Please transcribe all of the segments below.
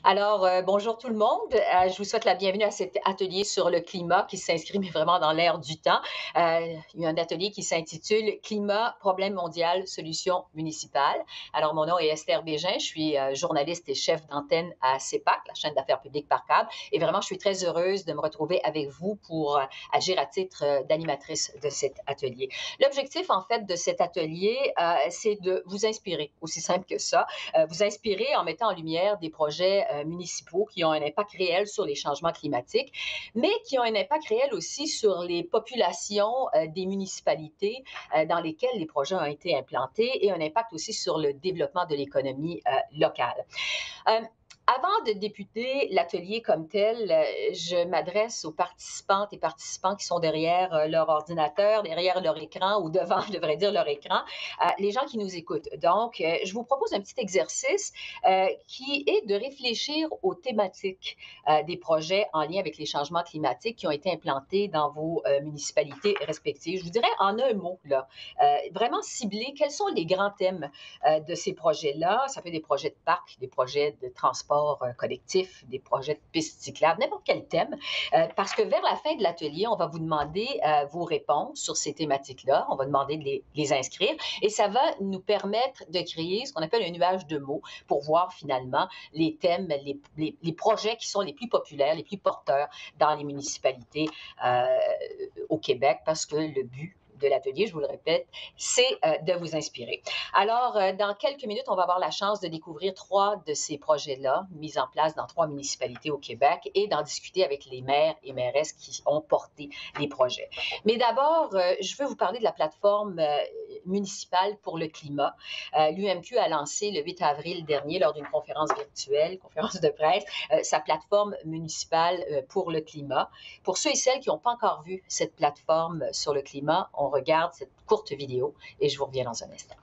Alors, bonjour tout le monde. Je vous souhaite la bienvenue à cet atelier sur le climat qui s'inscrit mais vraiment dans l'air du temps. Il y a un atelier qui s'intitule Climat, problème mondial, solution municipale. Alors, mon nom est Esther Bégin, je suis journaliste et chef d'antenne à CEPAC, la chaîne d'affaires publiques par câble. Et vraiment, je suis très heureuse de me retrouver avec vous pour agir à titre d'animatrice de cet atelier. L'objectif, en fait, de cet atelier, c'est de vous inspirer, aussi simple que ça, vous inspirer en mettant en lumière des projets municipaux qui ont un impact réel sur les changements climatiques, mais qui ont un impact réel aussi sur les populations des municipalités dans lesquelles les projets ont été implantés et un impact aussi sur le développement de l'économie locale. Euh, Avant de débuter l'atelier comme tel, je m'adresse aux participantes et participants qui sont derrière leur ordinateur, derrière leur écran ou devant, je devrais dire, leur écran, les gens qui nous écoutent. Donc, je vous propose un petit exercice qui est de réfléchir aux thématiques des projets en lien avec les changements climatiques qui ont été implantés dans vos municipalités respectives. Je vous dirais en un mot, là, vraiment cibler quels sont les grands thèmes de ces projets-là. Ça peut être des projets de parcs, des projets de transport collectif, des projets de pistes cyclables, n'importe quel thème. Parce que vers la fin de l'atelier, on va vous demander vos réponses sur ces thématiques-là. On va demander de les inscrire et ça va nous permettre de créer ce qu'on appelle un nuage de mots pour voir finalement les thèmes, les projets qui sont les plus populaires, les plus porteurs dans les municipalités au Québec parce que le but de l'atelier, je vous le répète, c'est de vous inspirer. Alors, dans quelques minutes, on va avoir la chance de découvrir 3 de ces projets-là, mis en place dans 3 municipalités au Québec, et d'en discuter avec les maires et mairesses qui ont porté les projets. Mais d'abord, je veux vous parler de la plateforme municipale pour le climat. L'UMQ a lancé le 8 avril dernier, lors d'une conférence virtuelle, conférence de presse, sa plateforme municipale pour le climat. Pour ceux et celles qui n'ont pas encore vu cette plateforme sur le climat, on regarde cette courte vidéo et je vous reviens dans un instant.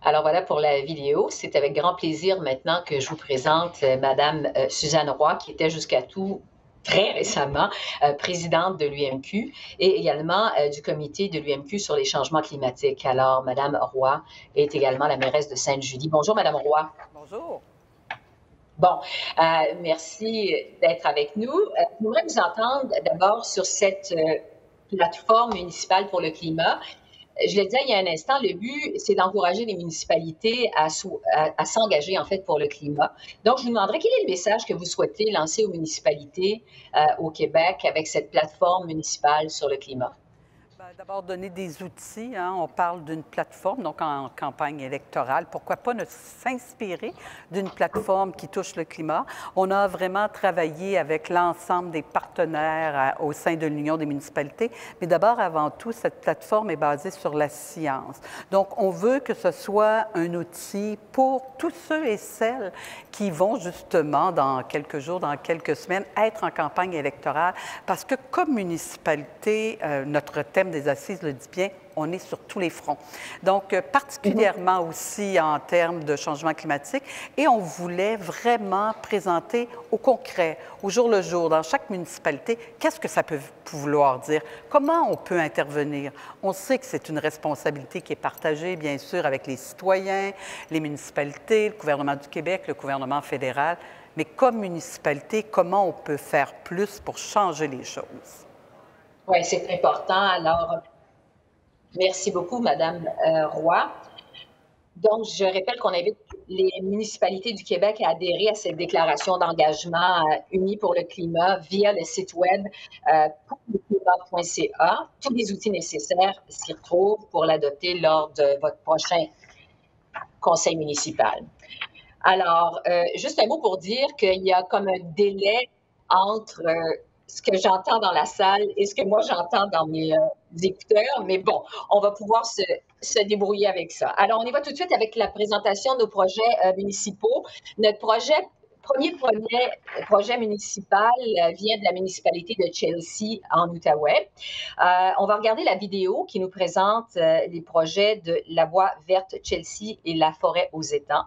Alors voilà pour la vidéo. C'est avec grand plaisir maintenant que je vous présente Madame Suzanne Roy, qui était jusqu'à tout très récemment présidente de l'UMQ et également du comité de l'UMQ sur les changements climatiques. Alors, Madame Roy est également la mairesse de Sainte-Julie. Bonjour, Madame Roy. Bonjour. Bon, merci d'être avec nous. J'aimerais vous entendre d'abord sur cette plateforme municipale pour le climat. Je le disais il y a un instant, le but, c'est d'encourager les municipalités à s'engager en fait pour le climat. Donc, je vous demanderais quel est le message que vous souhaitez lancer aux municipalités au Québec avec cette plateforme municipale sur le climat. D'abord, donner des outils. Hein. On parle d'une plateforme, donc en campagne électorale. Pourquoi pas ne s'inspirer d'une plateforme qui touche le climat? On a vraiment travaillé avec l'ensemble des partenaires au sein de l'Union des municipalités. Mais d'abord, avant tout, cette plateforme est basée sur la science. Donc, on veut que ce soit un outil pour tous ceux et celles qui vont justement, dans quelques jours, dans quelques semaines, être en campagne électorale. Parce que comme municipalité, notre thème des assises le dit bien, on est sur tous les fronts. Donc, particulièrement aussi en termes de changement climatique. Et on voulait vraiment présenter au concret, au jour le jour, dans chaque municipalité, qu'est-ce que ça peut vouloir dire? Comment on peut intervenir? On sait que c'est une responsabilité qui est partagée, bien sûr, avec les citoyens, les municipalités, le gouvernement du Québec, le gouvernement fédéral. Mais comme municipalité, comment on peut faire plus pour changer les choses? Oui, c'est important. Alors, merci beaucoup, Madame Roy. Donc, je répète qu'on invite les municipalités du Québec à adhérer à cette déclaration d'engagement unie pour le climat via le site web pourleclimat.ca. Tous les outils nécessaires s'y retrouvent pour l'adopter lors de votre prochain conseil municipal. Alors, juste un mot pour dire qu'il y a comme un délai entre ce que j'entends dans la salle et ce que moi j'entends dans mes écouteurs, mais bon, on va pouvoir se débrouiller avec ça. Alors, on y va tout de suite avec la présentation de nos projets municipaux. Notre projet municipal vient de la municipalité de Chelsea en Outaouais. On va regarder la vidéo qui nous présente les projets de la voie verte Chelsea et la forêt aux étangs.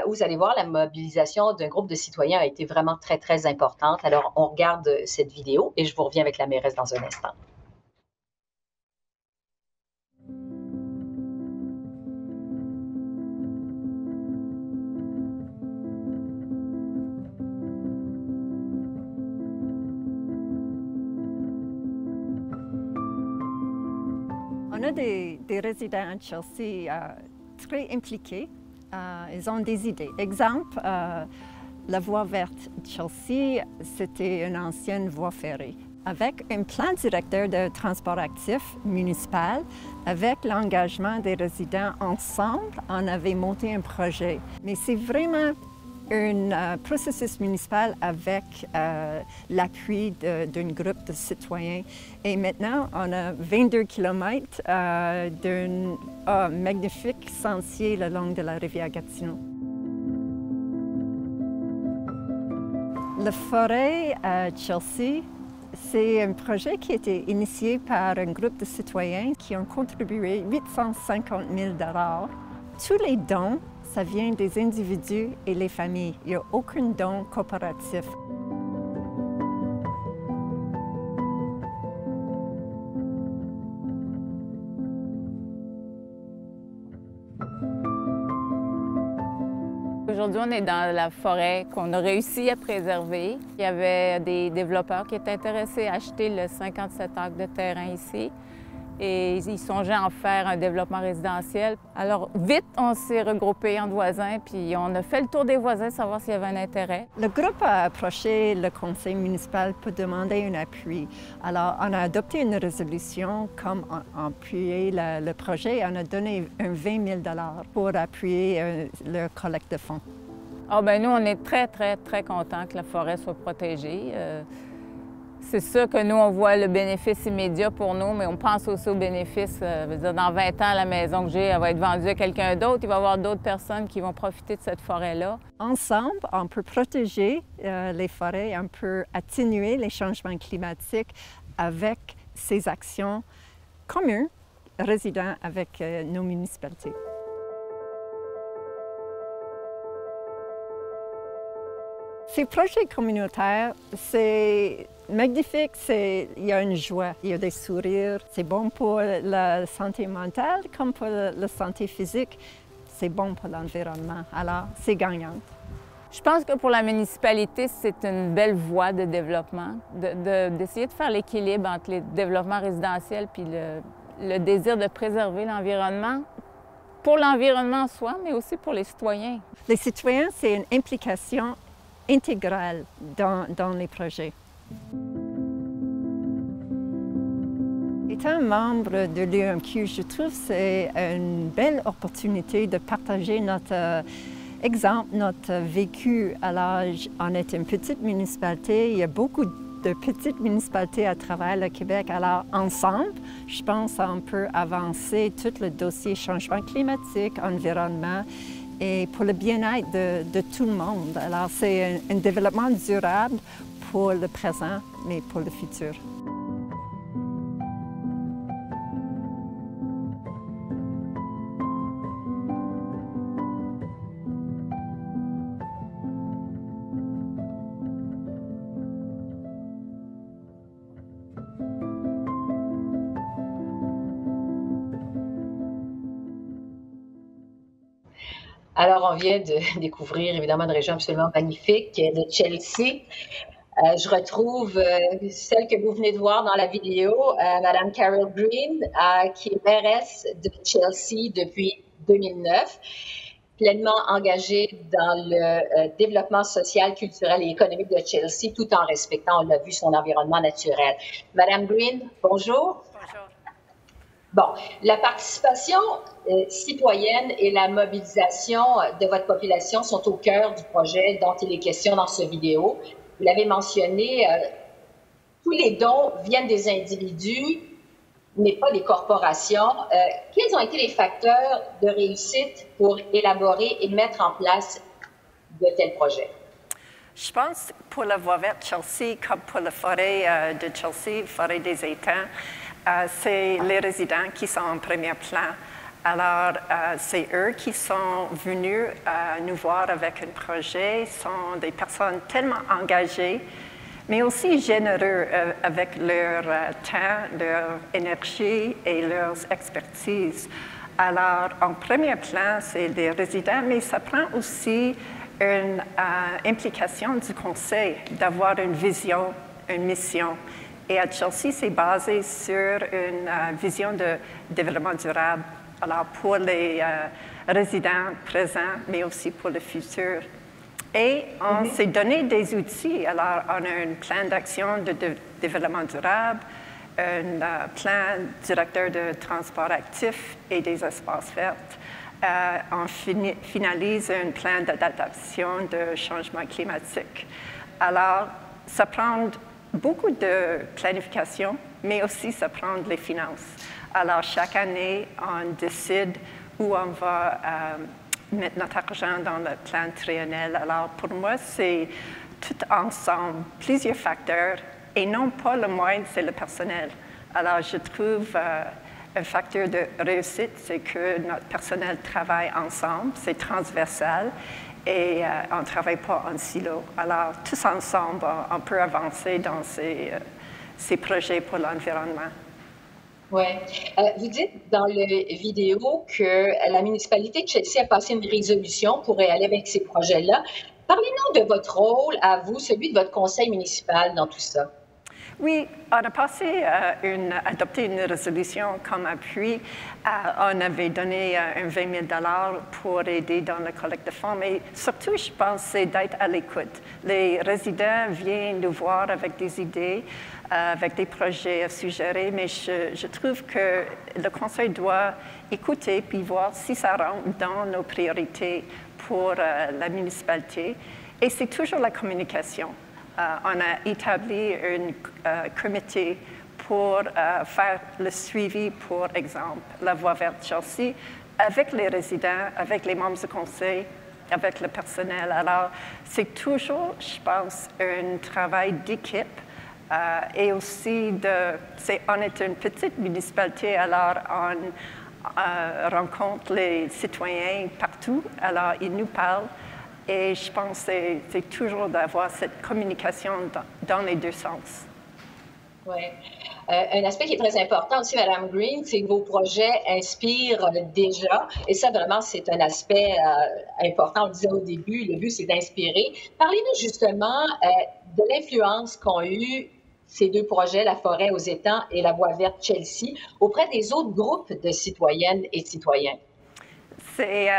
Où vous allez voir, la mobilisation d'un groupe de citoyens a été vraiment très, très importante. Alors, on regarde cette vidéo et je vous reviens avec la mairesse dans un instant. On a des résidents à Chelsea très impliqués. Ils ont des idées. Exemple, la voie verte Chelsea, c'était une ancienne voie ferrée. Avec un plan directeur de transport actif municipal, avec l'engagement des résidents ensemble, on avait monté un projet. Mais c'est vraiment un processus municipal avec l'appui d'un groupe de citoyens. Et maintenant, on a 22 kilomètres d'un magnifique sentier le long de la rivière Gatineau. La forêt à Chelsea, c'est un projet qui a été initié par un groupe de citoyens qui ont contribué 850 000 $. Tous les dons, ça vient des individus et les familles. Il n'y a aucun don coopératif. Aujourd'hui, on est dans la forêt qu'on a réussi à préserver. Il y avait des développeurs qui étaient intéressés à acheter le 57 acres de terrain ici. Et ils songeaient à en faire un développement résidentiel. Alors, vite, on s'est regroupés entre voisins, puis on a fait le tour des voisins, savoir s'il y avait un intérêt. Le groupe a approché le conseil municipal pour demander un appui. Alors, on a adopté une résolution comme appuyer le projet. On a donné un 20 000 $ pour appuyer le collecte de fonds. Ah, bien, nous, on est très, très, très contents que la forêt soit protégée. C'est sûr que nous, on voit le bénéfice immédiat pour nous, mais on pense aussi au bénéfice. Dans 20 ans, la maison que j'ai, elle va être vendue à quelqu'un d'autre. Il va y avoir d'autres personnes qui vont profiter de cette forêt-là. Ensemble, on peut protéger les forêts, on peut atténuer les changements climatiques avec ces actions communes, résidant avec nos municipalités. Ces projets communautaires, c'est magnifique, il y a une joie, il y a des sourires. C'est bon pour la santé mentale comme pour la santé physique. C'est bon pour l'environnement, alors c'est gagnant. Je pense que pour la municipalité, c'est une belle voie de développement, d'essayer de faire l'équilibre entre les développements résidentiels puis le désir de préserver l'environnement, pour l'environnement en soi, mais aussi pour les citoyens. Les citoyens, c'est une implication intégrale dans les projets. Étant membre de l'UMQ, je trouve que c'est une belle opportunité de partager notre exemple, notre vécu. Alors, on est une petite municipalité, il y a beaucoup de petites municipalités à travers le Québec. Alors, ensemble, je pense qu'on peut avancer tout le dossier changement climatique, environnement, et pour le bien-être de tout le monde. Alors, c'est un développement durable pour le présent, mais pour le futur. Alors, on vient de découvrir évidemment une région absolument magnifique de Chelsea. Je retrouve celle que vous venez de voir dans la vidéo, Madame Carol Green, qui est mairesse de Chelsea depuis 2009, pleinement engagée dans le développement social, culturel et économique de Chelsea, tout en respectant, on l'a vu, son environnement naturel. Madame Green, bonjour. Bonjour. Bon, la participation citoyenne et la mobilisation de votre population sont au cœur du projet dont il est question dans cette vidéo. Vous l'avez mentionné, tous les dons viennent des individus, mais pas des corporations. Quels ont été les facteurs de réussite pour élaborer et mettre en place de tels projets? Je pense pour la voie verte Chelsea, comme pour la forêt de Chelsea, forêt des étangs, c'est les résidents qui sont en premier plan. Alors, c'est eux qui sont venus nous voir avec un projet. Ce sont des personnes tellement engagées, mais aussi généreux avec leur temps, leur énergie et leurs expertises. Alors, en premier plan, c'est les résidents, mais ça prend aussi une implication du conseil, d'avoir une vision, une mission. Et à Chelsea, c'est basé sur une vision de développement durable, alors pour les résidents présents, mais aussi pour le futur. Et on s'est donné des outils. Alors, on a un plan d'action de développement durable, un plan directeur de transport actif et des espaces verts. On finalise un plan d'adaptation de changement climatique. Alors, ça prend beaucoup de planification, mais aussi ça prend les finances. Alors, chaque année, on décide où on va mettre notre argent dans le plan triennal. Alors, pour moi, c'est tout ensemble, plusieurs facteurs, et non pas le moindre, c'est le personnel. Alors, je trouve un facteur de réussite, c'est que notre personnel travaille ensemble, c'est transversal, et on ne travaille pas en silo. Alors, tous ensemble, on peut avancer dans ces projets pour l'environnement. Oui. Vous dites dans la vidéo que la municipalité de Chelsea a passé une résolution pour aller avec ces projets-là. Parlez-nous de votre rôle à vous, celui de votre conseil municipal dans tout ça. Oui, on a adopté une résolution comme appui. On avait donné un 20 000 $ pour aider dans la collecte de fonds, mais surtout, je pense, c'est d'être à l'écoute. Les résidents viennent nous voir avec des idées, avec des projets à suggérer, mais je trouve que le conseil doit écouter puis voir si ça rentre dans nos priorités pour la municipalité. Et c'est toujours la communication. On a établi un comité pour faire le suivi, pour exemple, la voie verte Chelsea, avec les résidents, avec les membres du conseil, avec le personnel. Alors, c'est toujours, je pense, un travail d'équipe et aussi on est une petite municipalité, alors on rencontre les citoyens partout, alors ils nous parlent. Et je pense que c'est toujours d'avoir cette communication dans les deux sens. Oui. Un aspect qui est très important aussi, Mme Green, c'est que vos projets inspirent déjà. Et ça, vraiment, c'est un aspect important. On le disait au début, le but, c'est d'inspirer. Parlez-nous justement de l'influence qu'ont eu ces deux projets, la forêt aux étangs et la voie verte Chelsea, auprès des autres groupes de citoyennes et citoyens. C'est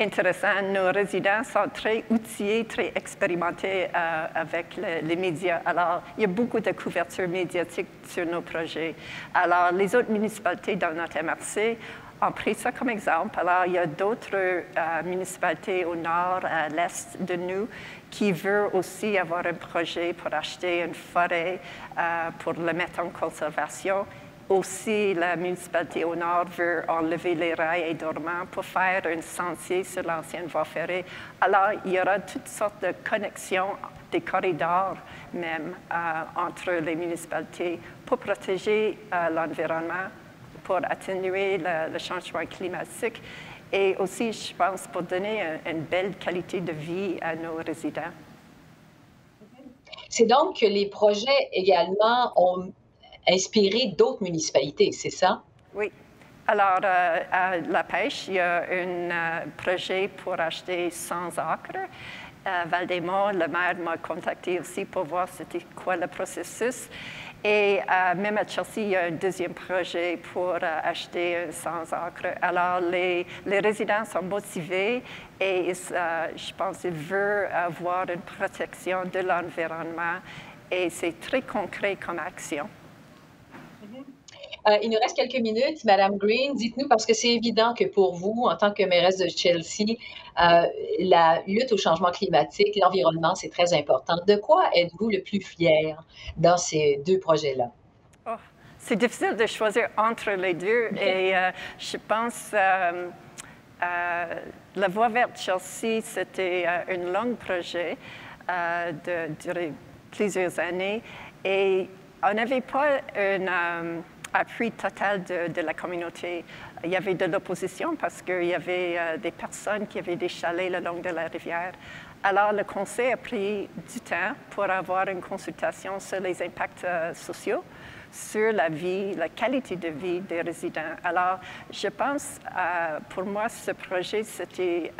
intéressant. Nos résidents sont très outillés, très expérimentés avec les médias. Alors, il y a beaucoup de couverture médiatique sur nos projets. Alors, les autres municipalités dans notre MRC ont pris ça comme exemple. Alors, il y a d'autres municipalités au nord, à l'est de nous, qui veulent aussi avoir un projet pour acheter une forêt, pour le mettre en conservation. Aussi, la municipalité au nord veut enlever les rails et dormants pour faire un sentier sur l'ancienne voie ferrée. Alors, il y aura toutes sortes de connexions, des corridors même, entre les municipalités pour protéger l'environnement, pour atténuer le changement climatique et aussi, je pense, pour donner une belle qualité de vie à nos résidents. C'est donc que les projets également ont inspiré d'autres municipalités, c'est ça? Oui. Alors, à la pêche, il y a un projet pour acheter 100 acres. Val-des-Monts, le maire m'a contacté aussi pour voir c'était quoi le processus. Et même à Chelsea, il y a un deuxième projet pour acheter 100 acres. Alors, les résidents sont motivés et je pense qu'ils veulent avoir une protection de l'environnement et c'est très concret comme action. Il nous reste quelques minutes. Madame Green, dites-nous, parce que c'est évident que pour vous, en tant que mairesse de Chelsea, la lutte au changement climatique, l'environnement, c'est très important. De quoi êtes-vous le plus fier dans ces deux projets-là? Oh, c'est difficile de choisir entre les deux et je pense la Voie verte Chelsea, c'était un long projet de durer plusieurs années et on n'avait pas un appui total de la communauté. Il y avait de l'opposition parce qu'il y avait des personnes qui avaient des chalets le long de la rivière. Alors, le conseil a pris du temps pour avoir une consultation sur les impacts sociaux, sur la vie, la qualité de vie des résidents. Alors, je pense, pour moi, ce projet, c'était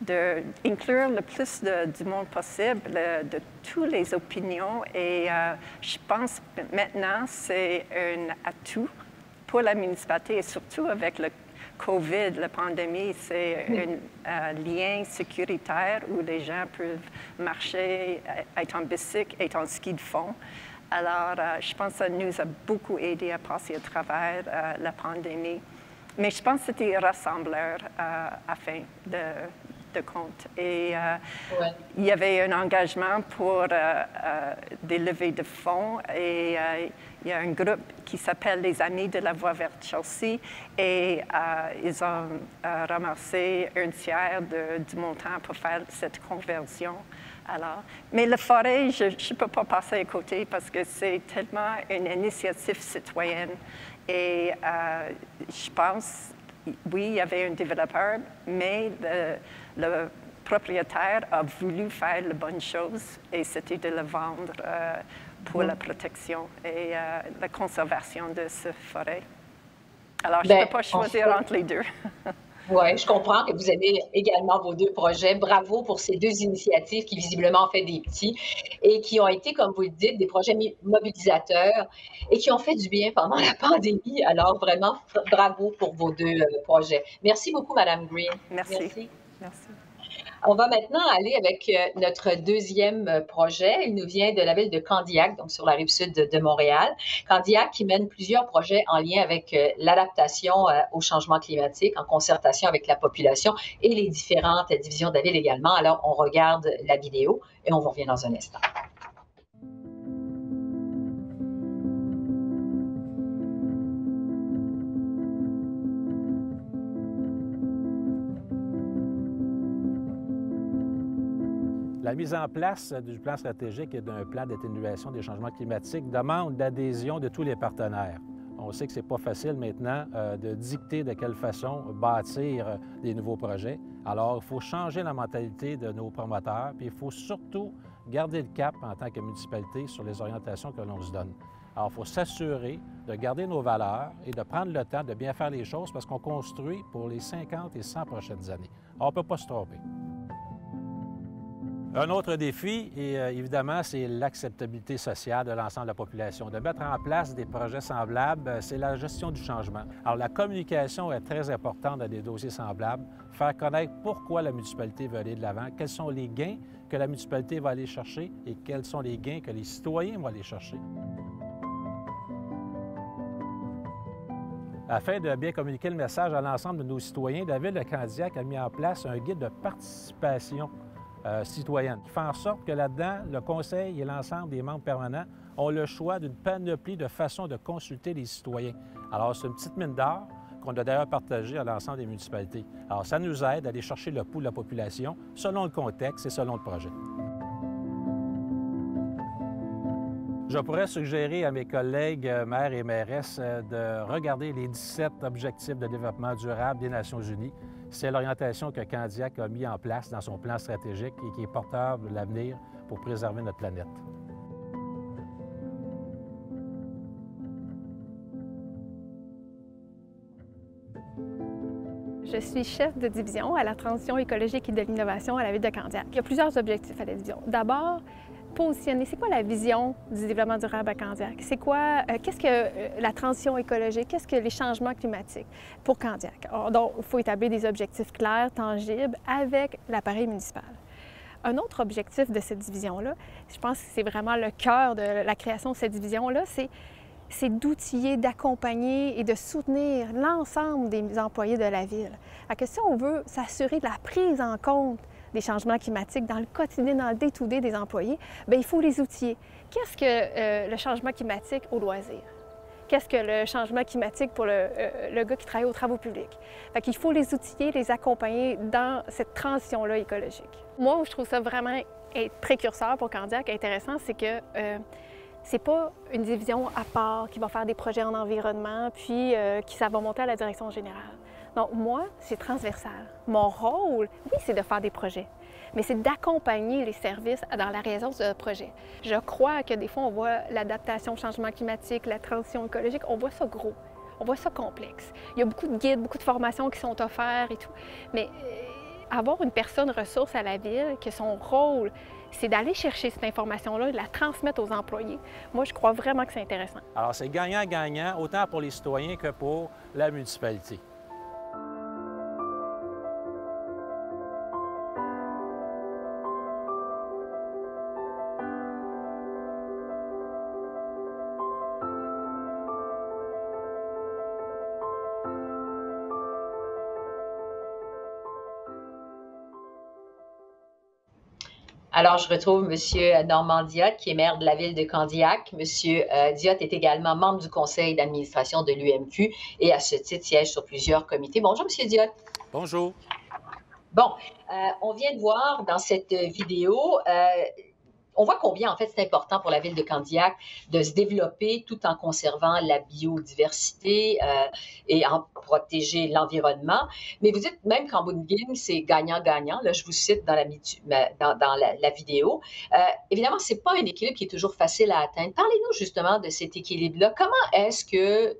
d'inclure le plus du monde possible, de toutes les opinions. Et je pense que maintenant, c'est un atout pour la municipalité et surtout avec le COVID, la pandémie, c'est un lien sécuritaire où les gens peuvent marcher, être en bicycle, être en ski de fond. Alors, je pense que ça nous a beaucoup aidé à passer à travers la pandémie. Mais je pense que c'était rassembleur à fin de compte. Et il y avait un engagement pour des levées de fonds et il y a un groupe qui s'appelle les Amis de la Voie verte Chelsea et ils ont ramassé un tiers du montant pour faire cette conversion. Alors, mais la forêt, je ne peux pas passer à côté parce que c'est tellement une initiative citoyenne. Et je pense, oui, il y avait un développeur, mais le propriétaire a voulu faire la bonne chose et c'était de le vendre pour la protection et la conservation de cette forêt. Alors, je ne peux pas choisir entre les deux. Oui, je comprends que vous avez également vos deux projets. Bravo pour ces deux initiatives qui visiblement ont fait des petits et qui ont été, comme vous le dites, des projets mobilisateurs et qui ont fait du bien pendant la pandémie. Alors, vraiment, bravo pour vos deux projets. Merci beaucoup, Madame Green. Merci. Merci. On va maintenant aller avec notre deuxième projet. Il nous vient de la ville de Candiac, donc sur la rive sud de Montréal. Candiac qui mène plusieurs projets en lien avec l'adaptation au changement climatique, en concertation avec la population et les différentes divisions de la ville également. Alors, on regarde la vidéo et on vous revient dans un instant. La mise en place du plan stratégique et d'un plan d'atténuation des changements climatiques demande l'adhésion de tous les partenaires. On sait que ce n'est pas facile maintenant de dicter de quelle façon bâtir des nouveaux projets. Alors, il faut changer la mentalité de nos promoteurs, puis il faut surtout garder le cap en tant que municipalité sur les orientations que l'on se donne. Alors, il faut s'assurer de garder nos valeurs et de prendre le temps de bien faire les choses parce qu'on construit pour les 50 et 100 prochaines années. Alors, on ne peut pas se tromper. Un autre défi, évidemment, c'est l'acceptabilité sociale de l'ensemble de la population. De mettre en place des projets semblables, c'est la gestion du changement. Alors, la communication est très importante dans des dossiers semblables. Faire connaître pourquoi la municipalité veut aller de l'avant, quels sont les gains que la municipalité va aller chercher et quels sont les gains que les citoyens vont aller chercher. Afin de bien communiquer le message à l'ensemble de nos citoyens, la Ville de Candiac a mis en place un guide de participation citoyenne, qui fait en sorte que là-dedans, le conseil et l'ensemble des membres permanents ont le choix d'une panoplie de façons de consulter les citoyens. Alors, c'est une petite mine d'or qu'on a d'ailleurs partagée à l'ensemble des municipalités. Alors, ça nous aide à aller chercher le pouls de la population selon le contexte et selon le projet. Je pourrais suggérer à mes collègues maires et mairesses de regarder les 17 objectifs de développement durable des Nations unies. C'est l'orientation que Candiac a mis en place dans son plan stratégique et qui est porteur de l'avenir pour préserver notre planète. Je suis chef de division à la transition écologique et de l'innovation à la Ville de Candiac. Il y a plusieurs objectifs à la division. D'abord, positionner, c'est quoi la vision du développement durable à Candiac? C'est quoi, qu'est-ce que la transition écologique, qu'est-ce que les changements climatiques pour Candiac? Alors, donc, il faut établir des objectifs clairs, tangibles, avec l'appareil municipal. Un autre objectif de cette division-là, je pense que c'est vraiment le cœur de la création de cette division-là, c'est d'outiller, d'accompagner et de soutenir l'ensemble des employés de la ville. Si on veut s'assurer de la prise en compte des changements climatiques dans le quotidien, dans le day-to-day des employés, bien, il faut les outiller. Qu'est-ce que le changement climatique au loisir? Qu'est-ce que le changement climatique pour le gars qui travaille aux travaux publics? Fait qu'il faut les outiller, les accompagner dans cette transition-là écologique. Moi, je trouve ça vraiment précurseur pour Candiac, intéressant, c'est que c'est pas une division à part qui va faire des projets en environnement, puis ça va monter à la direction générale. Donc, moi, c'est transversal. Mon rôle, oui, c'est de faire des projets, mais c'est d'accompagner les services dans la réalisation de ce projet. Je crois que des fois, on voit l'adaptation au changement climatique, la transition écologique, on voit ça gros, on voit ça complexe. Il y a beaucoup de guides, beaucoup de formations qui sont offertes et tout, mais avoir une personne ressource à la ville, que son rôle, c'est d'aller chercher cette information-là, de la transmettre aux employés. Moi, je crois vraiment que c'est intéressant. Alors, c'est gagnant-gagnant, autant pour les citoyens que pour la municipalité. Alors, je retrouve M. Normand Diotte, qui est maire de la ville de Candiac. M. Diotte est également membre du conseil d'administration de l'UMQ et à ce titre siège sur plusieurs comités. Bonjour, M. Diotte. Bonjour. Bon, on vient de voir dans cette vidéo, on voit combien, en fait, c'est important pour la ville de Candiac de se développer tout en conservant la biodiversité et en protéger l'environnement. Mais vous dites même qu'en bout de ligne, c'est gagnant-gagnant. Là, je vous cite dans la vidéo. Évidemment, ce n'est pas un équilibre qui est toujours facile à atteindre. Parlez-nous justement de cet équilibre-là. Comment est-ce que,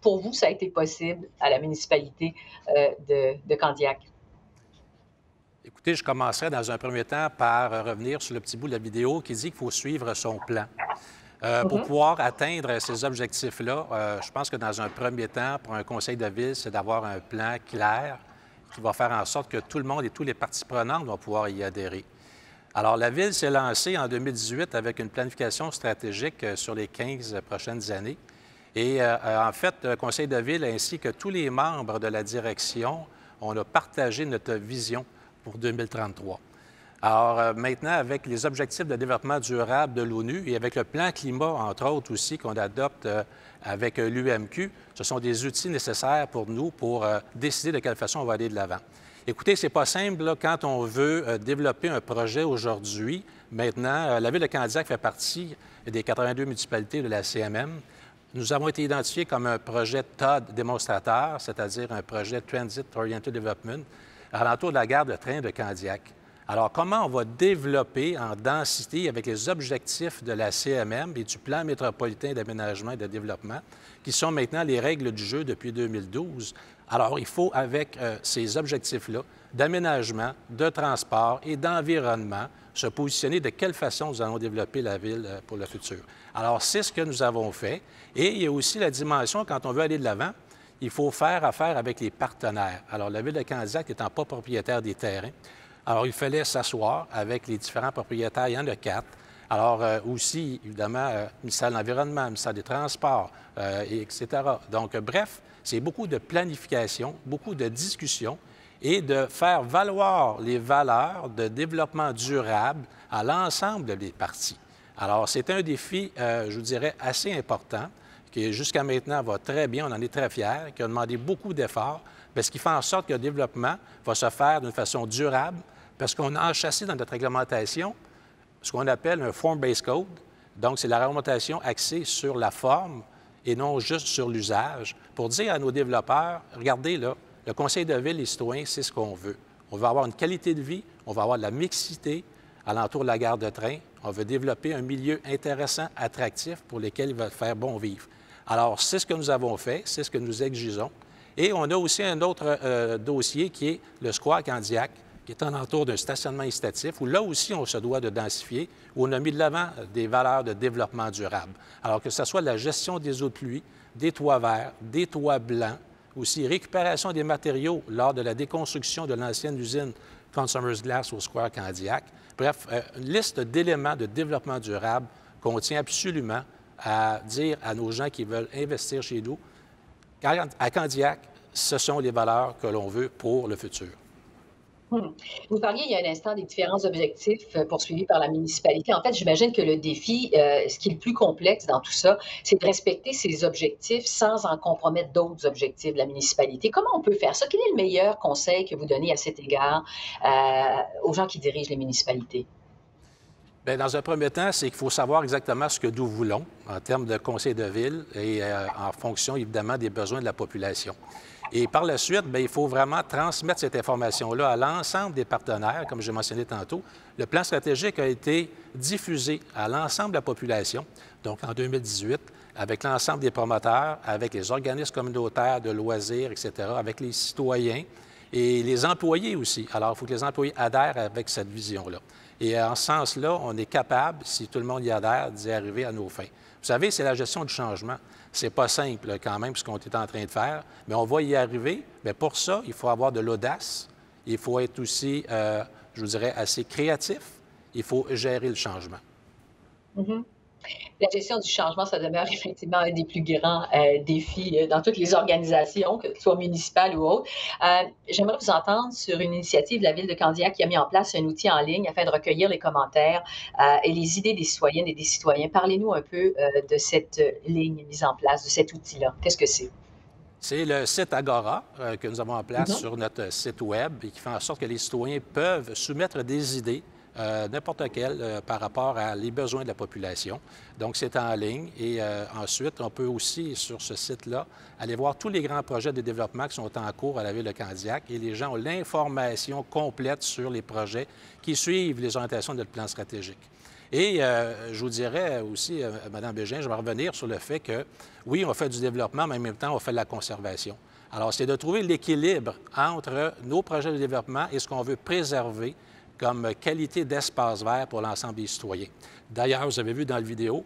pour vous, ça a été possible à la municipalité de Candiac? Écoutez, je commencerai dans un premier temps par revenir sur le petit bout de la vidéo qui dit qu'il faut suivre son plan. Pour pouvoir atteindre ces objectifs-là, je pense que dans un premier temps, pour un conseil de ville, c'est d'avoir un plan clair qui va faire en sorte que tout le monde et tous les parties prenantes vont pouvoir y adhérer. Alors, la ville s'est lancée en 2018 avec une planification stratégique sur les 15 prochaines années. Et en fait, le conseil de ville ainsi que tous les membres de la direction, on a partagé notre vision pour 2033. Alors maintenant, avec les objectifs de développement durable de l'ONU et avec le plan climat, entre autres aussi, qu'on adopte avec l'UMQ, ce sont des outils nécessaires pour nous pour décider de quelle façon on va aller de l'avant. Écoutez, c'est pas simple là, quand on veut développer un projet aujourd'hui. Maintenant, la ville de Candiac fait partie des 82 municipalités de la CMM. Nous avons été identifiés comme un projet TOD démonstrateur, c'est-à-dire un projet Transit Oriented Development, à l'entour de la gare de train de Candiac. Alors, comment on va développer en densité avec les objectifs de la CMM et du plan métropolitain d'aménagement et de développement, qui sont maintenant les règles du jeu depuis 2012? Alors, il faut, avec ces objectifs-là, d'aménagement, de transport et d'environnement, se positionner de quelle façon nous allons développer la ville pour le futur. Alors, c'est ce que nous avons fait. Et il y a aussi la dimension, quand on veut aller de l'avant, il faut faire affaire avec les partenaires. Alors, la ville de Candiac n'étant pas propriétaire des terrains, alors il fallait s'asseoir avec les différents propriétaires. Il y en a 4. Alors, aussi, évidemment, le ministère de l'Environnement, le ministère des Transports, etc. Donc, bref, c'est beaucoup de planification, beaucoup de discussion et de faire valoir les valeurs de développement durable à l'ensemble des parties. Alors, c'est un défi, je vous dirais, assez important, qui jusqu'à maintenant va très bien, on en est très fiers, qui a demandé beaucoup d'efforts, parce qu'il fait en sorte que le développement va se faire d'une façon durable, parce qu'on a enchâssé dans notre réglementation ce qu'on appelle un Form-Based Code. Donc, c'est la réglementation axée sur la forme et non juste sur l'usage, pour dire à nos développeurs, regardez là, le conseil de ville, les citoyens, c'est ce qu'on veut. On veut avoir une qualité de vie, on va avoir de la mixité alentour de la gare de train, on veut développer un milieu intéressant, attractif, pour lequel il va faire bon vivre. Alors, c'est ce que nous avons fait, c'est ce que nous exigeons. Et on a aussi un autre dossier qui est le Square Candiac, qui est alentour d'un stationnement incitatif, où là aussi, on se doit de densifier, où on a mis de l'avant des valeurs de développement durable. Alors que ce soit la gestion des eaux de pluie, des toits verts, des toits blancs, aussi récupération des matériaux lors de la déconstruction de l'ancienne usine Consumers Glass au Square Candiac. Bref, une liste d'éléments de développement durable qu'on tient absolument à dire à nos gens qui veulent investir chez nous, à Candiac, ce sont les valeurs que l'on veut pour le futur. Vous parliez il y a un instant des différents objectifs poursuivis par la municipalité. En fait, j'imagine que le défi, ce qui est le plus complexe dans tout ça, c'est de respecter ces objectifs sans en compromettre d'autres objectifs de la municipalité. Comment on peut faire ça? Quel est le meilleur conseil que vous donnez à cet égard aux gens qui dirigent les municipalités? Bien, dans un premier temps, c'est qu'il faut savoir exactement ce que nous voulons en termes de conseil de ville et en fonction, évidemment, des besoins de la population. Et par la suite, bien, il faut vraiment transmettre cette information-là à l'ensemble des partenaires, comme j'ai mentionné tantôt. Le plan stratégique a été diffusé à l'ensemble de la population, donc en 2018, avec l'ensemble des promoteurs, avec les organismes communautaires de loisirs, etc., avec les citoyens et les employés aussi. Alors, il faut que les employés adhèrent avec cette vision-là. Et en ce sens-là, on est capable, si tout le monde y adhère, d'y arriver à nos fins. Vous savez, c'est la gestion du changement. C'est pas simple quand même ce qu'on est en train de faire, mais on va y arriver. Mais pour ça, il faut avoir de l'audace. Il faut être aussi, je vous dirais, assez créatif. Il faut gérer le changement. Mm-hmm. La gestion du changement, ça demeure effectivement un des plus grands défis dans toutes les organisations, que ce soit municipales ou autres. J'aimerais vous entendre sur une initiative de la Ville de Candiac qui a mis en place un outil en ligne afin de recueillir les commentaires et les idées des citoyennes et des citoyens. Parlez-nous un peu de cette ligne mise en place, de cet outil-là. Qu'est-ce que c'est? C'est le site Agora que nous avons en place sur notre site Web et qui fait en sorte que les citoyens peuvent soumettre des idées n'importe quel par rapport à les besoins de la population. Donc, c'est en ligne. Et ensuite, on peut aussi, sur ce site-là, aller voir tous les grands projets de développement qui sont en cours à la Ville de Candiac. Et les gens ont l'information complète sur les projets qui suivent les orientations de notre plan stratégique. Et je vous dirais aussi, Mme Bégin, je vais revenir sur le fait que, oui, on fait du développement, mais en même temps, on fait de la conservation. Alors, c'est de trouver l'équilibre entre nos projets de développement et ce qu'on veut préserver comme qualité d'espace vert pour l'ensemble des citoyens. D'ailleurs, vous avez vu dans la vidéo,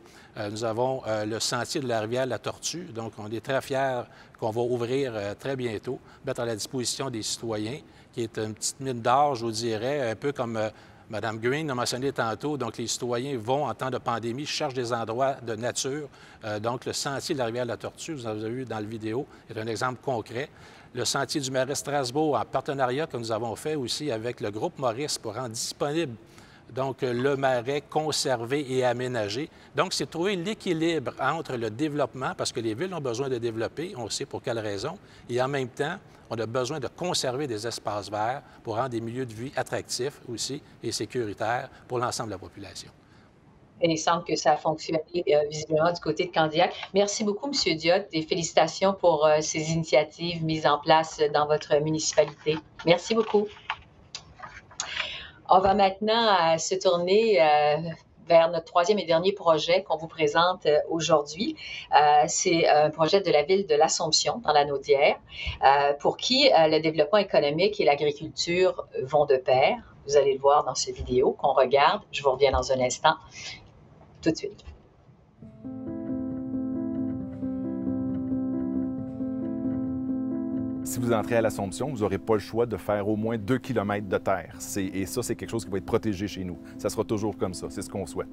nous avons le sentier de la rivière La Tortue. Donc, on est très fiers qu'on va ouvrir très bientôt, mettre à la disposition des citoyens, qui est une petite mine d'or, je vous dirais, un peu comme Mme Green l'a mentionné tantôt. Donc, les citoyens vont, en temps de pandémie, cherchent des endroits de nature. Donc, le sentier de la rivière La Tortue, vous avez vu dans la vidéo, est un exemple concret. Le sentier du Marais Strasbourg, en partenariat que nous avons fait aussi avec le groupe Maurice pour rendre disponible donc le marais conservé et aménagé. Donc, c'est trouver l'équilibre entre le développement, parce que les villes ont besoin de développer, on sait pour quelles raisons, et en même temps, on a besoin de conserver des espaces verts pour rendre des milieux de vie attractifs aussi et sécuritaires pour l'ensemble de la population. Et il semble que ça a fonctionné visiblement du côté de Candiac. Merci beaucoup, M. Diot, et félicitations pour ces initiatives mises en place dans votre municipalité. Merci beaucoup. On va maintenant se tourner vers notre troisième et dernier projet qu'on vous présente aujourd'hui. C'est un projet de la ville de l'Assomption, dans la Naudière, pour qui le développement économique et l'agriculture vont de pair. Vous allez le voir dans cette vidéo qu'on regarde. Je vous reviens dans un instant. Tout de suite. Si vous entrez à l'Assomption, vous n'aurez pas le choix de faire au moins 2 km de terre. Et ça, c'est quelque chose qui va être protégé chez nous. Ça sera toujours comme ça. C'est ce qu'on souhaite.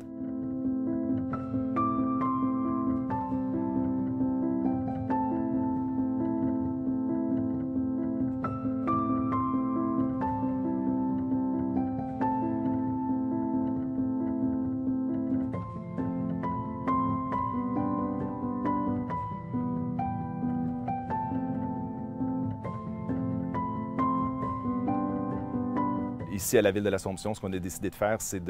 Ici, à la Ville de l'Assomption, ce qu'on a décidé de faire, c'est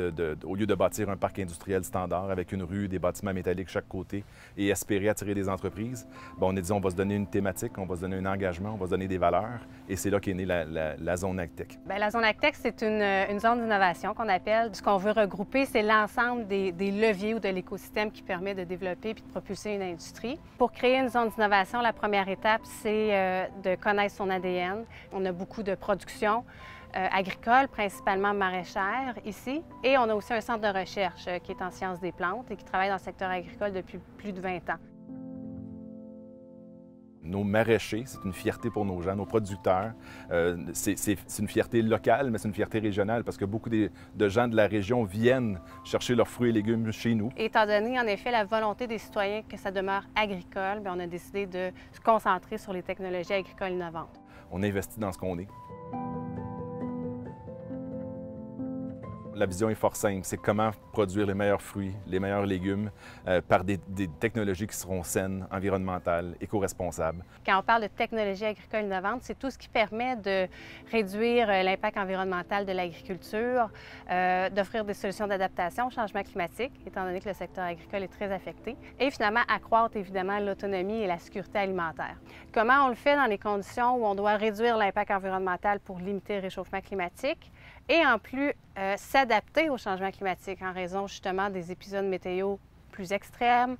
au lieu de bâtir un parc industriel standard avec une rue, des bâtiments métalliques chaque côté et espérer attirer des entreprises, on a dit on va se donner une thématique, on va se donner un engagement, on va se donner des valeurs. Et c'est là qu'est née la zone AgTech. Bien, la zone AgTech, c'est une zone d'innovation qu'on appelle. Ce qu'on veut regrouper, c'est l'ensemble des leviers ou de l'écosystème qui permet de développer puis de propulser une industrie. Pour créer une zone d'innovation, la première étape, c'est de connaître son ADN. On a beaucoup de production agricole, principalement maraîchère ici. Et on a aussi un centre de recherche qui est en sciences des plantes et qui travaille dans le secteur agricole depuis plus de 20 ans. nos maraîchers, c'est une fierté pour nos gens, nos producteurs. C'est une fierté locale, mais c'est une fierté régionale parce que beaucoup de gens de la région viennent chercher leurs fruits et légumes chez nous. Étant donné, en effet, la volonté des citoyens que ça demeure agricole, bien, on a décidé de se concentrer sur les technologies agricoles innovantes. On investit dans ce qu'on est. La vision est fort simple, c'est comment produire les meilleurs fruits, les meilleurs légumes par des technologies qui seront saines, environnementales, éco-responsables. Quand on parle de technologies agricoles innovantes, c'est tout ce qui permet de réduire l'impact environnemental de l'agriculture, d'offrir des solutions d'adaptation au changement climatique, étant donné que le secteur agricole est très affecté, et finalement accroître évidemment l'autonomie et la sécurité alimentaire. Comment on le fait dans les conditions où on doit réduire l'impact environnemental pour limiter le réchauffement climatique et en plus s'adapter au changement climatique en raison justement des épisodes météo plus extrêmes,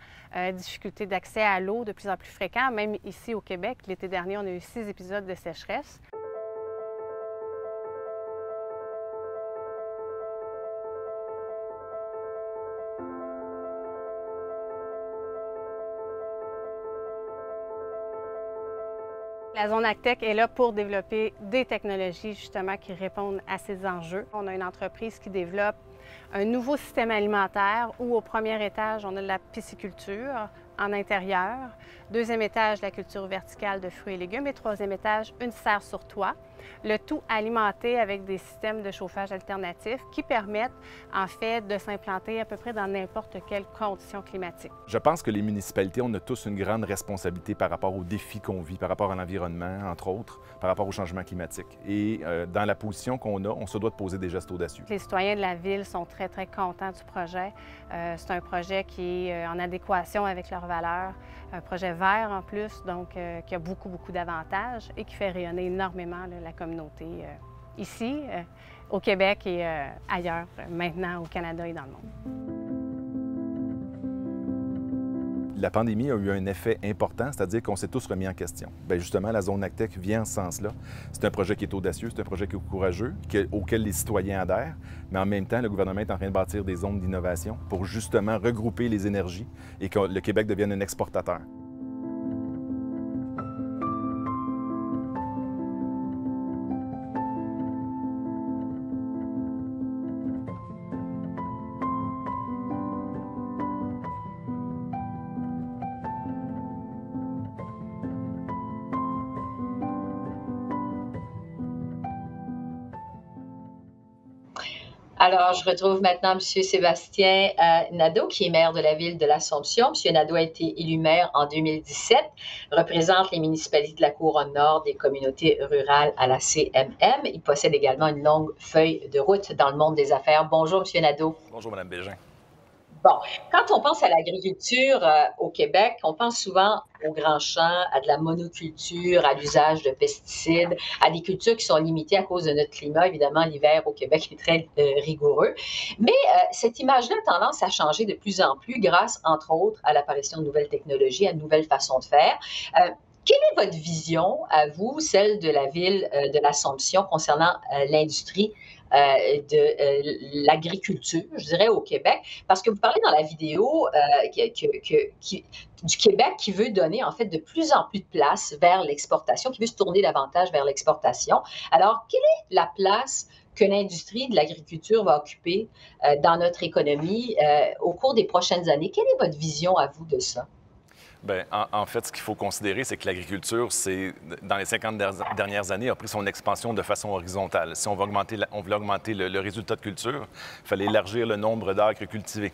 difficultés d'accès à l'eau de plus en plus fréquents. Même ici au Québec, l'été dernier, on a eu 6 épisodes de sécheresse. La zone AgTech est là pour développer des technologies justement qui répondent à ces enjeux. On a une entreprise qui développe un nouveau système alimentaire où au premier étage, on a de la pisciculture en intérieur, deuxième étage, la culture verticale de fruits et légumes et troisième étage, une serre sur toit. Le tout alimenté avec des systèmes de chauffage alternatifs qui permettent en fait de s'implanter à peu près dans n'importe quelle condition climatique. Je pense que les municipalités, on a tous une grande responsabilité par rapport aux défis qu'on vit, par rapport à l'environnement, entre autres, par rapport au changement climatique. Et dans la position qu'on a, on se doit de poser des gestes audacieux. Les citoyens de la ville sont très, très contents du projet. C'est un projet qui est en adéquation avec leurs valeurs, un projet vert en plus, donc qui a beaucoup, beaucoup d'avantages et qui fait rayonner énormément la communauté ici, au Québec et ailleurs, maintenant au Canada et dans le monde. La pandémie a eu un effet important, c'est-à-dire qu'on s'est tous remis en question. Bien, justement, la zone AgTech vient en ce sens-là. C'est un projet qui est audacieux, c'est un projet qui est courageux, auquel les citoyens adhèrent, mais en même temps, le gouvernement est en train de bâtir des zones d'innovation pour justement regrouper les énergies et que le Québec devienne un exportateur. Alors, je retrouve maintenant M. Sébastien Nadeau, qui est maire de la ville de l'Assomption. M. Nadeau a été élu maire en 2017, représente les municipalités de la Couronne-Nord des communautés rurales à la CMM. Il possède également une longue feuille de route dans le monde des affaires. Bonjour, M. Nadeau. Bonjour, Mme Bégin. Bon, quand on pense à l'agriculture au Québec, on pense souvent aux grands champs, à de la monoculture, à l'usage de pesticides, à des cultures qui sont limitées à cause de notre climat. Évidemment, l'hiver au Québec est très rigoureux. Mais cette image-là a tendance à changer de plus en plus grâce, entre autres, à l'apparition de nouvelles technologies, à de nouvelles façons de faire. Quelle est votre vision, à vous, celle de la ville de l'Assomption concernant l'industrie de l'agriculture, je dirais, au Québec? Parce que vous parlez dans la vidéo du Québec qui veut donner, en fait, de plus en plus de place vers l'exportation, qui veut se tourner davantage vers l'exportation. Alors, quelle est la place que l'industrie de l'agriculture va occuper dans notre économie au cours des prochaines années? Quelle est votre vision, à vous, de ça? Bien, en fait, ce qu'il faut considérer, c'est que l'agriculture, dans les 50 dernières années, a pris son expansion de façon horizontale. Si on voulait augmenter le résultat de culture, il fallait élargir le nombre d'acres cultivés.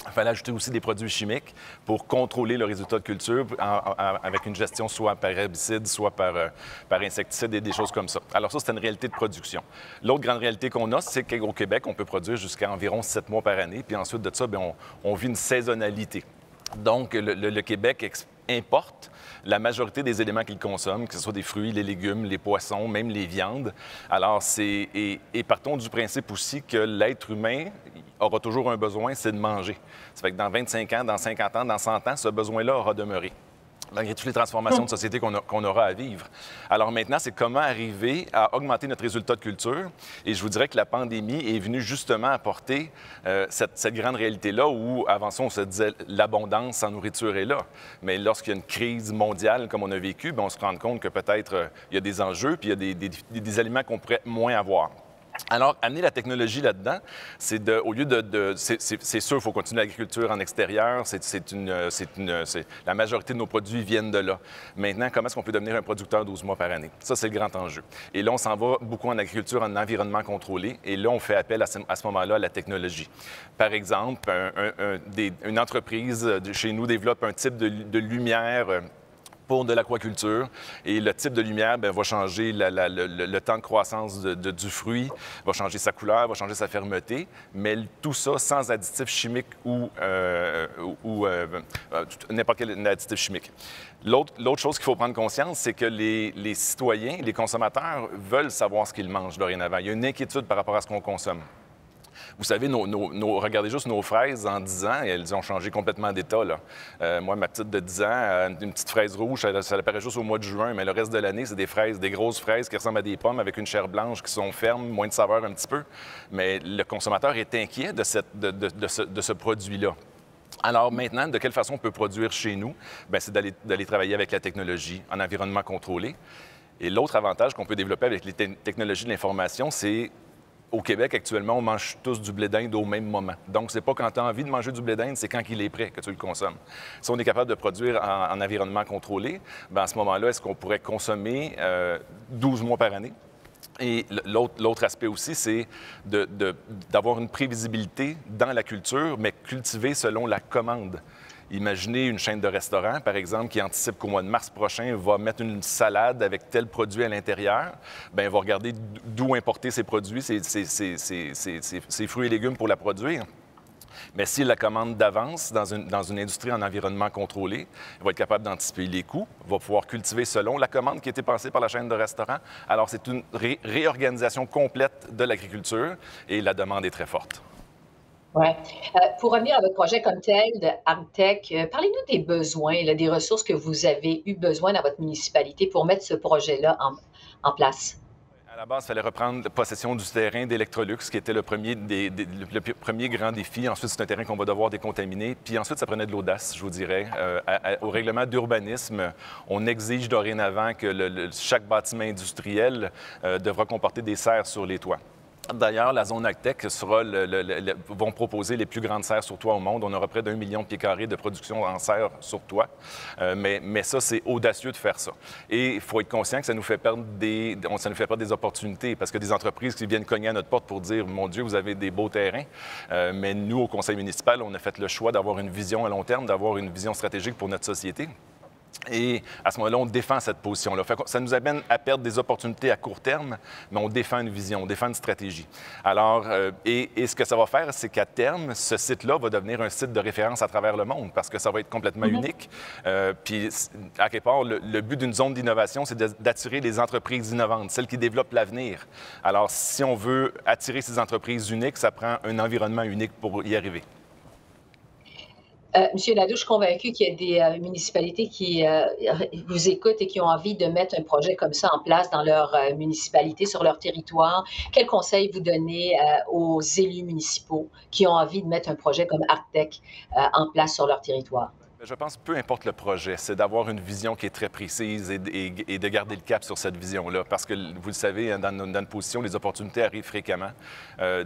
Il fallait ajouter aussi des produits chimiques pour contrôler le résultat de culture avec une gestion soit par herbicide, soit par insecticide et des choses comme ça. Alors ça, c'est une réalité de production. L'autre grande réalité qu'on a, c'est qu'au Québec, on peut produire jusqu'à environ 7 mois par année. Puis ensuite de ça, bien, on vit une saisonnalité. Donc, le Québec importe la majorité des éléments qu'il consomme, que ce soit des fruits, les légumes, les poissons, même les viandes. Alors, et partons du principe aussi que l'être humain aura toujours un besoin, c'est de manger. Ça fait que dans 25 ans, dans 50 ans, dans 100 ans, ce besoin-là aura demeuré. malgré toutes les transformations de société qu'on aura à vivre. Alors maintenant, c'est comment arriver à augmenter notre résultat de culture. Et je vous dirais que la pandémie est venue justement apporter cette grande réalité-là où, avant ça, on se disait l'abondance en nourriture est là. Mais lorsqu'il y a une crise mondiale comme on a vécu, bien, on se rend compte que peut-être il y a des enjeux puis il y a des aliments qu'on pourrait moins avoir. Alors, amener la technologie là-dedans, c'est au lieu c'est sûr, il faut continuer l'agriculture en extérieur, la majorité de nos produits viennent de là. Maintenant, comment est-ce qu'on peut devenir un producteur 12 mois par année? Ça, c'est le grand enjeu. Et là, on s'en va beaucoup en agriculture, en environnement contrôlé, et là, on fait appel à ce moment-là à la technologie. Par exemple, une entreprise chez nous développe un type de lumière pour de l'aquaculture. Et le type de lumière va changer le temps de croissance du fruit, va changer sa couleur, va changer sa fermeté, mais tout ça sans additifs chimiques ou n'importe quel additif chimique. L'autre chose qu'il faut prendre conscience, c'est que les citoyens, les consommateurs veulent savoir ce qu'ils mangent dorénavant. Il y a une inquiétude par rapport à ce qu'on consomme. Vous savez, regardez juste nos fraises en 10 ans, et elles ont changé complètement d'état. Moi, ma petite de 10 ans, une petite fraise rouge, ça apparaît juste au mois de juin, mais le reste de l'année, c'est des grosses fraises qui ressemblent à des pommes avec une chair blanche, qui sont fermes, moins de saveur un petit peu. Mais le consommateur est inquiet de ce produit-là. Alors maintenant, de quelle façon on peut produire chez nous? Bien, c'est d'aller travailler avec la technologie en environnement contrôlé. Et l'autre avantage qu'on peut développer avec les technologies de l'information, c'est au Québec, actuellement, on mange tous du blé d'Inde au même moment. Donc, c'est pas quand tu as envie de manger du blé d'Inde, c'est quand il est prêt que tu le consommes. Si on est capable de produire en environnement contrôlé, bien, à ce moment-là, est-ce qu'on pourrait consommer 12 mois par année? Et l'autre aspect aussi, c'est d'avoir une prévisibilité dans la culture, mais cultivée selon la commande. Imaginez une chaîne de restaurants, par exemple, qui anticipe qu'au mois de mars prochain, va mettre une salade avec tel produit à l'intérieur. Bien, va regarder d'où importer ces produits, ces fruits et légumes pour la produire. Mais s'il la commande d'avance dans une industrie en environnement contrôlé, il va être capable d'anticiper les coûts, va pouvoir cultiver selon la commande qui a été passée par la chaîne de restaurants. Alors, c'est une réorganisation complète de l'agriculture et la demande est très forte. Oui. Pour revenir à votre projet comme tel de AgTech, parlez-nous des besoins, là, des ressources que vous avez eu besoin dans votre municipalité pour mettre ce projet-là en place. À la base, il fallait reprendre possession du terrain d'Electrolux, qui était le premier grand défi. Ensuite, c'est un terrain qu'on va devoir décontaminer. Puis ensuite, ça prenait de l'audace, je vous dirais. Au règlement d'urbanisme, on exige dorénavant que chaque bâtiment industriel devra comporter des serres sur les toits. D'ailleurs, la zone AgTech vont proposer les plus grandes serres sur toit au monde. On aura près d'1 million de pieds carrés de production en serre sur toit. Mais ça, c'est audacieux de faire ça. Et il faut être conscient que ça nous fait perdre des opportunités parce que des entreprises qui viennent cogner à notre porte pour dire « Mon Dieu, vous avez des beaux terrains ». Mais nous, au conseil municipal, on a fait le choix d'avoir une vision à long terme, d'avoir une vision stratégique pour notre société. Et à ce moment-là, on défend cette position-là. Ça nous amène à perdre des opportunités à court terme, mais on défend une vision, on défend une stratégie. Alors, et ce que ça va faire, c'est qu'à terme, ce site-là va devenir un site de référence à travers le monde parce que ça va être complètement unique. Puis, à quelque part, le but d'une zone d'innovation, c'est d'attirer les entreprises innovantes, celles qui développent l'avenir. Alors, si on veut attirer ces entreprises uniques, ça prend un environnement unique pour y arriver. Monsieur Nadeau, je suis convaincu qu'il y a des municipalités qui vous écoutent et qui ont envie de mettre un projet comme ça en place dans leur municipalité, sur leur territoire. Quels conseils vous donnez aux élus municipaux qui ont envie de mettre un projet comme AgTech en place sur leur territoire? Je pense peu importe le projet, c'est d'avoir une vision qui est très précise et de garder le cap sur cette vision-là. Parce que, vous le savez, dans notre position, les opportunités arrivent fréquemment.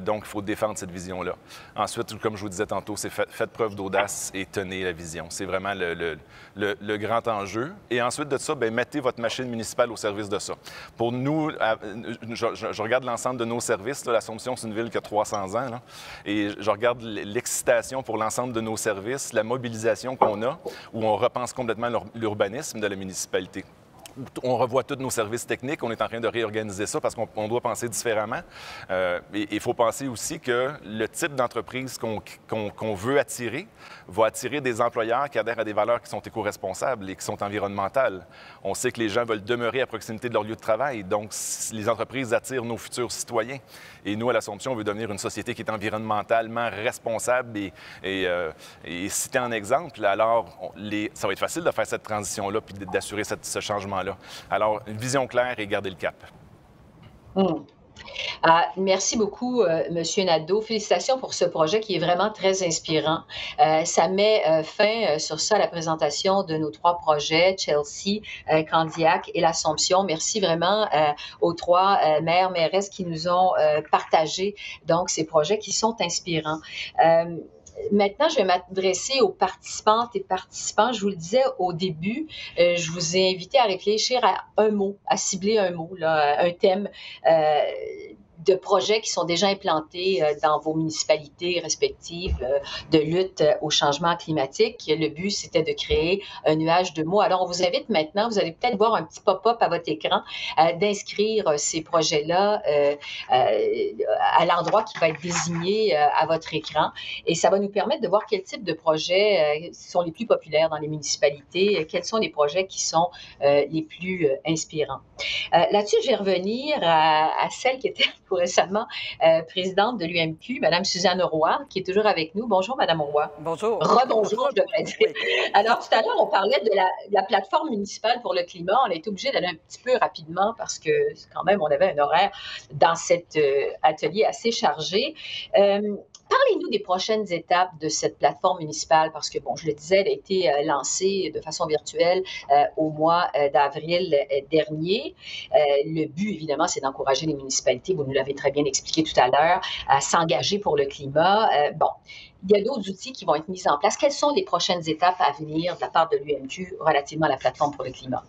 Donc, il faut défendre cette vision-là. Ensuite, comme je vous disais tantôt, c'est faites preuve d'audace et tenez la vision. C'est vraiment le grand enjeu. Et ensuite de ça, bien, mettez votre machine municipale au service de ça. Pour nous, je regarde l'ensemble de nos services. L'Assomption, c'est une ville qui a 300 ans. Là, et je regarde l'excitation pour l'ensemble de nos services, la mobilisation qu'on a, où on repense complètement l'urbanisme de la municipalité. on revoit tous nos services techniques. On est en train de réorganiser ça parce qu'on doit penser différemment. Et il faut penser aussi que le type d'entreprise qu'on veut attirer va attirer des employeurs qui adhèrent à des valeurs qui sont éco-responsables et qui sont environnementales. On sait que les gens veulent demeurer à proximité de leur lieu de travail. Donc, les entreprises attirent nos futurs citoyens. Et nous, à l'Assomption, on veut devenir une société qui est environnementalement responsable et citer en exemple. Alors, ça va être facile de faire cette transition-là puis d'assurer ce changement-là. Alors, une vision claire et garder le cap. Merci beaucoup, Monsieur Nadeau. Félicitations pour ce projet qui est vraiment très inspirant. Ça met fin sur ça à la présentation de nos 3 projets, Chelsea, Candiac et l'Assomption. Merci vraiment aux 3 maires, mairesses qui nous ont partagé donc ces projets qui sont inspirants. Maintenant, je vais m'adresser aux participantes et participants. Je vous le disais au début, je vous ai invité à réfléchir à un mot, à cibler un mot, là, un thème de projets qui sont déjà implantés dans vos municipalités respectives de lutte au changement climatique. Le but, c'était de créer un nuage de mots. Alors, on vous invite maintenant, vous allez peut-être voir un petit pop-up à votre écran, d'inscrire ces projets-là à l'endroit qui va être désigné à votre écran. Et ça va nous permettre de voir quel type de projets sont les plus populaires dans les municipalités, quels sont les projets qui sont les plus inspirants. Là-dessus, je vais revenir à celle qui était récemment présidente de l'UMQ, Mme Suzanne Roy, qui est toujours avec nous. Bonjour, Mme Roy. Bonjour. Rebonjour, je devrais dire. Oui. Alors, tout à l'heure, on parlait de la plateforme municipale pour le climat. On a été obligé d'aller un petit peu rapidement parce que, quand même, on avait un horaire dans cet atelier assez chargé. Parlez-nous des prochaines étapes de cette plateforme municipale parce que, bon, je le disais, elle a été lancée de façon virtuelle au mois d'avril dernier. Le but, évidemment, c'est d'encourager les municipalités, vous nous l'avez très bien expliqué tout à l'heure, à s'engager pour le climat. Bon, il y a d'autres outils qui vont être mis en place. Quelles sont les prochaines étapes à venir de la part de l'UMQ relativement à la plateforme pour le climat?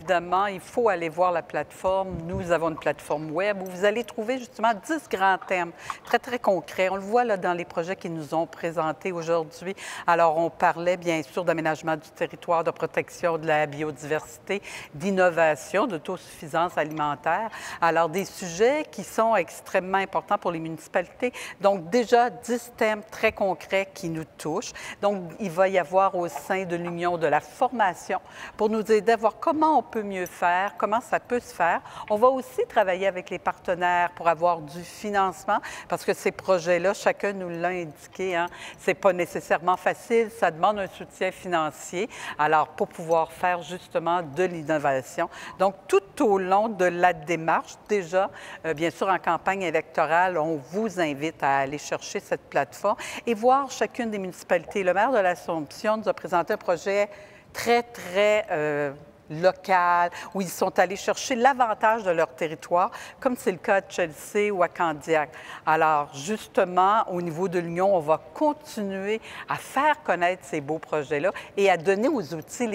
Évidemment, il faut aller voir la plateforme. Nous avons une plateforme web où vous allez trouver justement 10 grands thèmes très, très concrets. On le voit là dans les projets qui nous ont présentés aujourd'hui. Alors, on parlait bien sûr d'aménagement du territoire, de protection de la biodiversité, d'innovation, d'autosuffisance alimentaire. Alors, des sujets qui sont extrêmement importants pour les municipalités. Donc, déjà 10 thèmes très concrets qui nous touchent. Donc, il va y avoir au sein de l'Union de la formation pour nous aider à voir comment on peut mieux faire, comment ça peut se faire. On va aussi travailler avec les partenaires pour avoir du financement parce que ces projets-là, chacun nous l'a indiqué, hein, c'est pas nécessairement facile, ça demande un soutien financier. Alors, pour pouvoir faire justement de l'innovation. Donc, tout au long de la démarche, déjà, bien sûr, en campagne électorale, on vous invite à aller chercher cette plateforme et voir chacune des municipalités. Le maire de l'Assomption nous a présenté un projet très, très local, où ils sont allés chercher l'avantage de leur territoire, comme c'est le cas de Chelsea ou à Candiac. Alors, justement, au niveau de l'Union, on va continuer à faire connaître ces beaux projets-là et à donner aux outils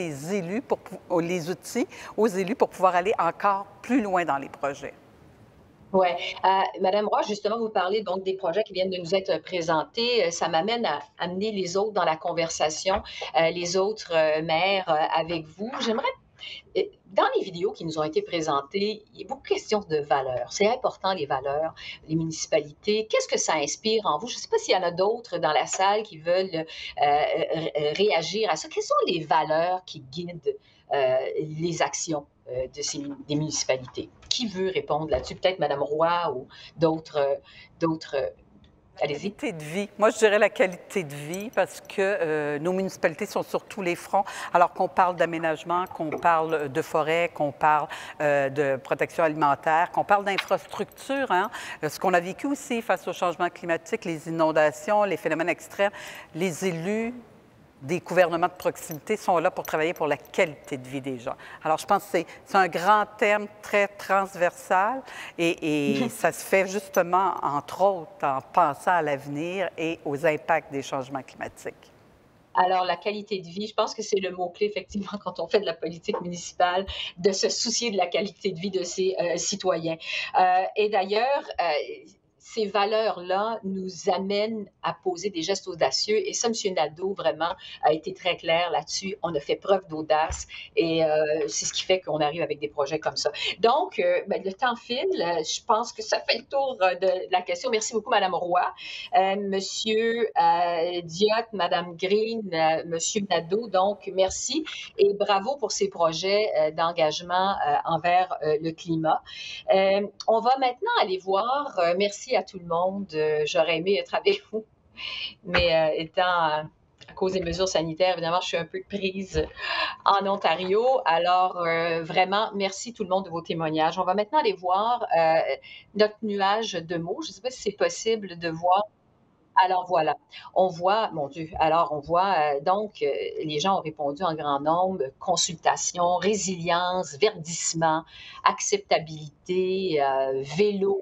aux élus pour pouvoir aller encore plus loin dans les projets. Oui. Madame Roy, justement, vous parlez donc des projets qui viennent de nous être présentés. Ça m'amène à amener les autres dans la conversation, les autres maires avec vous. J'aimerais dans les vidéos qui nous ont été présentées, il y a beaucoup de questions de valeurs. C'est important, les valeurs, les municipalités. Qu'est-ce que ça inspire en vous? Je ne sais pas s'il y en a d'autres dans la salle qui veulent réagir à ça. Quelles sont les valeurs qui guident les actions des municipalités? Qui veut répondre là-dessus? Peut-être Mme Roy ou d'autres. La qualité de vie. Moi, je dirais la qualité de vie parce que nos municipalités sont sur tous les fronts. Alors qu'on parle d'aménagement, qu'on parle de forêt, qu'on parle de protection alimentaire, qu'on parle d'infrastructure. Hein? Ce qu'on a vécu aussi face au changement climatique, les inondations, les phénomènes extrêmes, les élus des gouvernements de proximité sont là pour travailler pour la qualité de vie des gens. Alors, je pense que c'est un grand thème très transversal et ça se fait justement, entre autres, en pensant à l'avenir et aux impacts des changements climatiques. Alors, la qualité de vie, je pense que c'est le mot-clé, effectivement, quand on fait de la politique municipale, de se soucier de la qualité de vie de ses citoyens. Et d'ailleurs, ces valeurs-là nous amènent à poser des gestes audacieux. Et ça, M. Nadeau, vraiment, a été très clair là-dessus. On a fait preuve d'audace et c'est ce qui fait qu'on arrive avec des projets comme ça. Donc, le temps file. Je pense que ça fait le tour de la question. Merci beaucoup, Mme Roy. Monsieur Diotte, Mme Green, Monsieur Nadeau, donc merci et bravo pour ces projets d'engagement envers le climat. On va maintenant aller voir, merci à tout le monde, j'aurais aimé être avec vous, mais étant à cause des mesures sanitaires, évidemment, je suis un peu prise en Ontario. Alors, vraiment, merci tout le monde de vos témoignages. On va maintenant aller voir notre nuage de mots. Je ne sais pas si c'est possible de voir. Alors voilà, on voit, mon Dieu, alors on voit donc les gens ont répondu en grand nombre, consultation, résilience, verdissement, acceptabilité, vélo,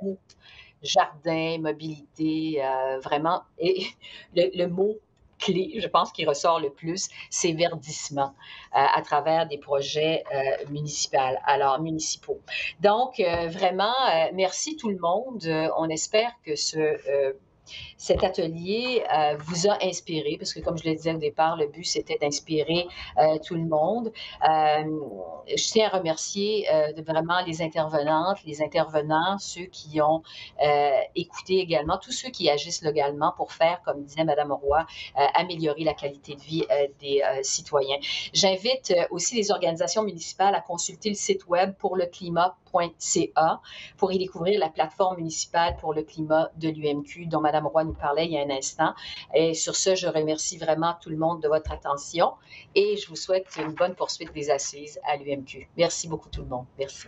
jardin, mobilité, vraiment. Et le mot clé, je pense, qui ressort le plus, c'est verdissement à travers des projets municipaux. Donc, vraiment, merci tout le monde. On espère que cet atelier vous a inspiré, parce que comme je le disais au départ, le but c'était d'inspirer tout le monde. Je tiens à remercier vraiment les intervenantes, les intervenants, ceux qui ont écouté également, tous ceux qui agissent localement pour faire, comme disait Mme Roy, améliorer la qualité de vie des citoyens. J'invite aussi les organisations municipales à consulter le site web pour le climat.ca pour y découvrir la plateforme municipale pour le climat de l'UMQ dont Mme Roy nous parlait il y a un instant. Et sur ce, je remercie vraiment tout le monde de votre attention et je vous souhaite une bonne poursuite des assises à l'UMQ. Merci beaucoup tout le monde. Merci.